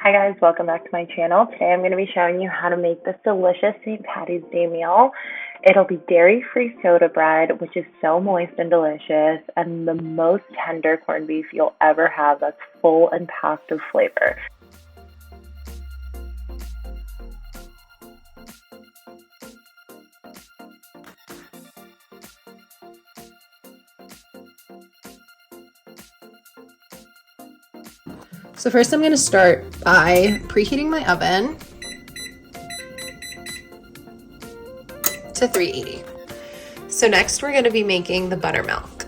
Hi guys, welcome back to my channel. Today I'm going to be showing you how to make this delicious St. Patty's Day meal. It'll be dairy-free soda bread, which is so moist and delicious, and the most tender corned beef you'll ever have that's full and packed of flavor. So first I'm going to start by preheating my oven to 380. So next we're going to be making the buttermilk.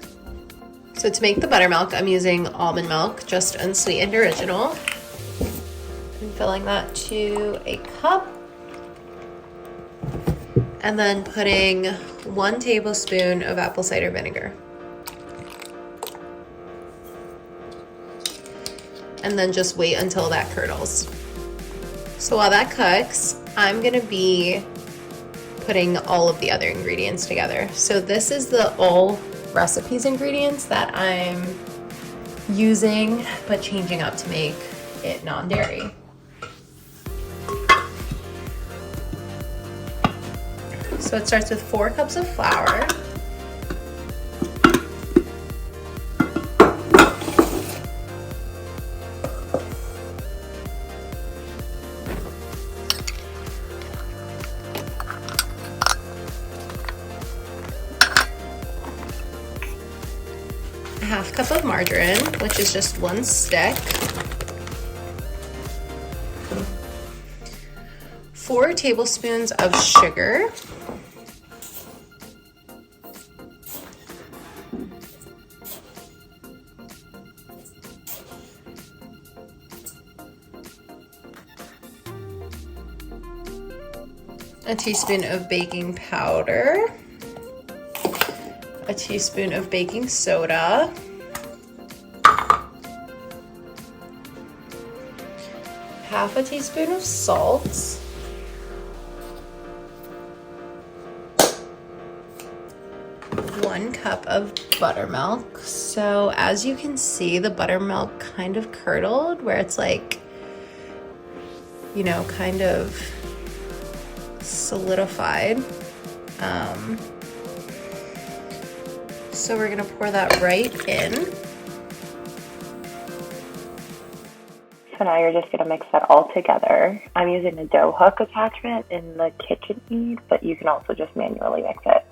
So to make the buttermilk, I'm using almond milk, just unsweetened original. I'm filling that to a cup. And then putting 1 tablespoon of apple cider vinegar. And then just wait until that curdles. So while that cooks, I'm gonna be putting all of the other ingredients together. So this is the all recipes ingredients that I'm using, but changing up to make it non-dairy. So it starts with 4 cups of flour. A 1/2 cup of margarine, which is just 1 stick. 4 tablespoons of sugar. A teaspoon of baking powder. A teaspoon of baking soda. Half a teaspoon of salt. One cup of buttermilk. So as you can see, the buttermilk kind of curdled, where it's like, you know, kind of solidified. So we're gonna pour that right in. So now you're just going to mix that all together. I'm using a dough hook attachment in the KitchenAid, but you can also just manually mix it.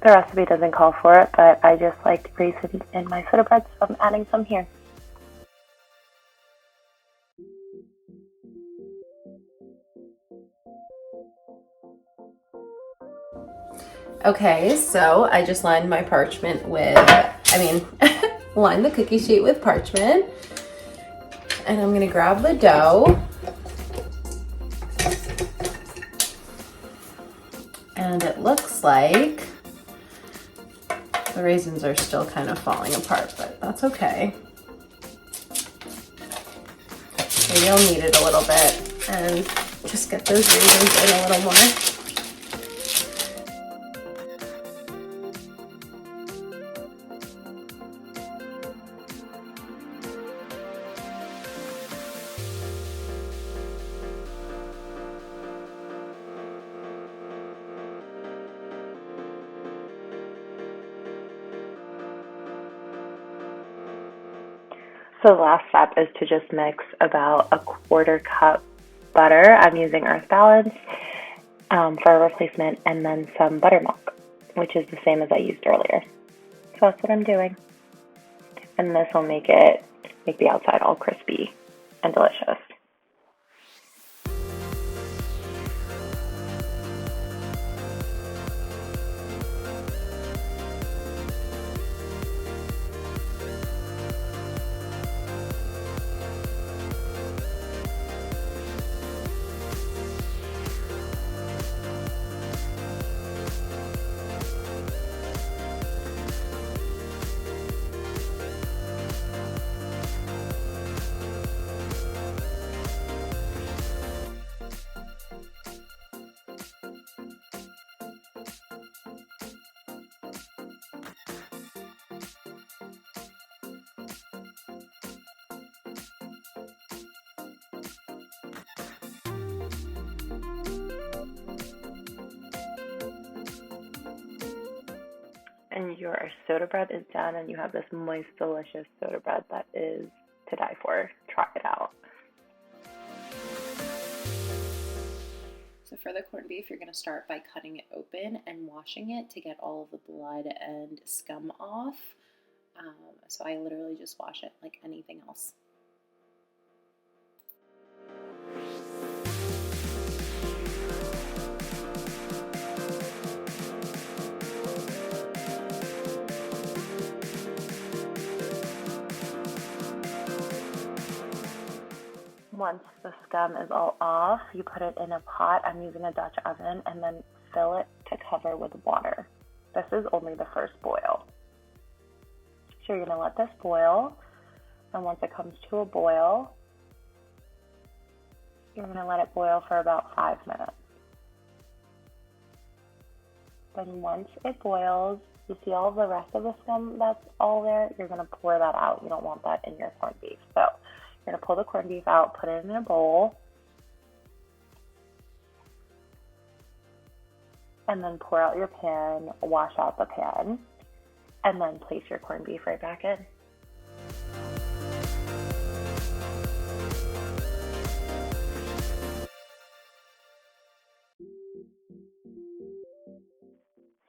The recipe doesn't call for it, but I just like raisins in my soda bread, so I'm adding some here. Okay, so I just lined my parchment with, lined the cookie sheet with parchment. And I'm gonna grab the dough. And it looks like the raisins are still kind of falling apart, but that's okay. Maybe I'll knead it a little bit and just get those raisins in a little more. So the last step is to just mix about a 1/4 cup butter. I'm using Earth Balance for a replacement, and then some buttermilk, which is the same as I used earlier. So that's what I'm doing. And this will make the outside all crispy and delicious. your soda bread is done and you have this moist, delicious soda bread that is to die for. Try it out. So for the corned beef, you're going to start by cutting it open and washing it to get all of the blood and scum off. So I literally just wash it like anything else. Once the scum is all off, you put it in a pot. I'm using a Dutch oven, and then fill it to cover with water. This is only the first boil. So you're going to let this boil, and once it comes to a boil, you're going to let it boil for about 5 minutes. Then once it boils, you see all the rest of the scum that's all there, you're going to pour that out. You don't want that in your corned beef. So you're going to pull the corned beef out, put it in a bowl, and then pour out your pan, wash out the pan, and then place your corned beef right back in.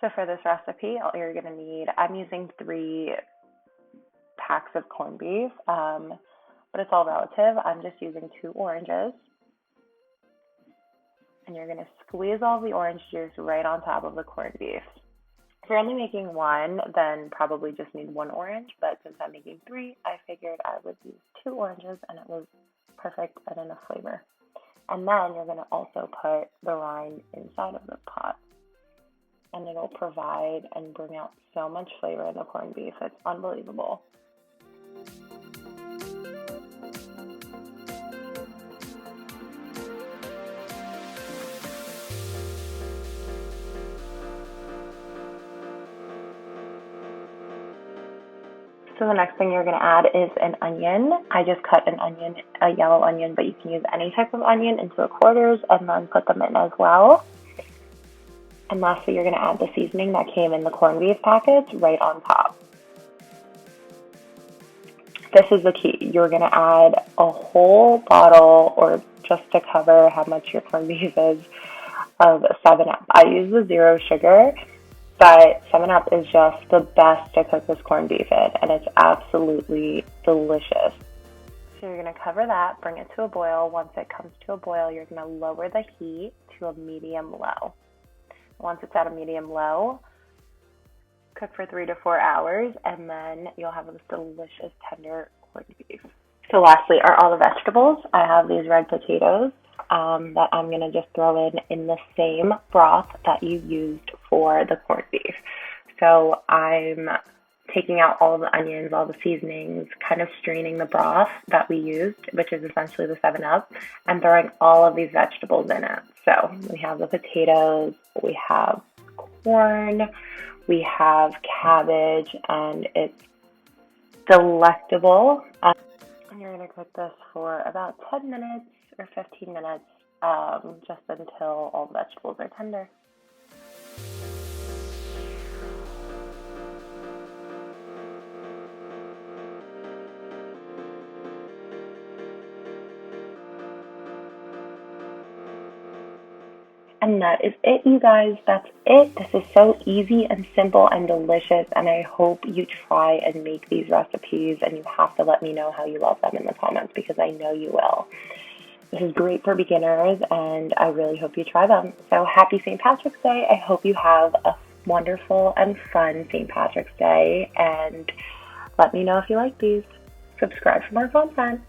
So for this recipe, all you're going to need, I'm using 3 packs of corned beef, but it's all relative. I'm just using 2 oranges. And you're going to squeeze all the orange juice right on top of the corned beef. If you're only making 1, then probably just need 1 orange, but since I'm making 3, I figured I would use 2 oranges, and it was perfect and enough flavor. And then you're going to also put the rind inside of the pot. And it'll provide and bring out so much flavor in the corned beef. It's unbelievable. So the next thing you're going to add is an onion. I just cut an onion, a yellow onion, but you can use any type of onion into quarters and then put them in as well. And lastly, you're going to add the seasoning that came in the corned beef packets right on top. This is the key. You're going to add a whole bottle, or just to cover how much your corned beef is, of 7-Up. I use the 0 sugar, but 7-Up is just the best to cook this corned beef in, and it's absolutely delicious. So you're going to cover that, bring it to a boil. Once it comes to a boil, you're going to lower the heat to a medium-low. Once it's at a medium-low, cook for 3 to 4 hours, and then you'll have this delicious, tender corned beef. So lastly are all the vegetables. I have these red potatoes that I'm going to just throw in the same broth that you used for the corned beef. So I'm taking out all the onions, all the seasonings, kind of straining the broth that we used, which is essentially the 7-Up, and throwing all of these vegetables in it. So we have the potatoes, we have corn, we have cabbage, and it's delectable. And you're going to cook this for about 10 minutes or 15 minutes, just until all the vegetables are tender. And that is it, you guys. That's it. This is so easy and simple and delicious, and I hope you try and make these recipes, and you have to let me know how you love them in the comments, because I know you will. This is great for beginners, and I really hope you try them. So happy St. Patrick's Day. I hope you have a wonderful and fun St. Patrick's Day, and let me know if you like these. Subscribe for more content.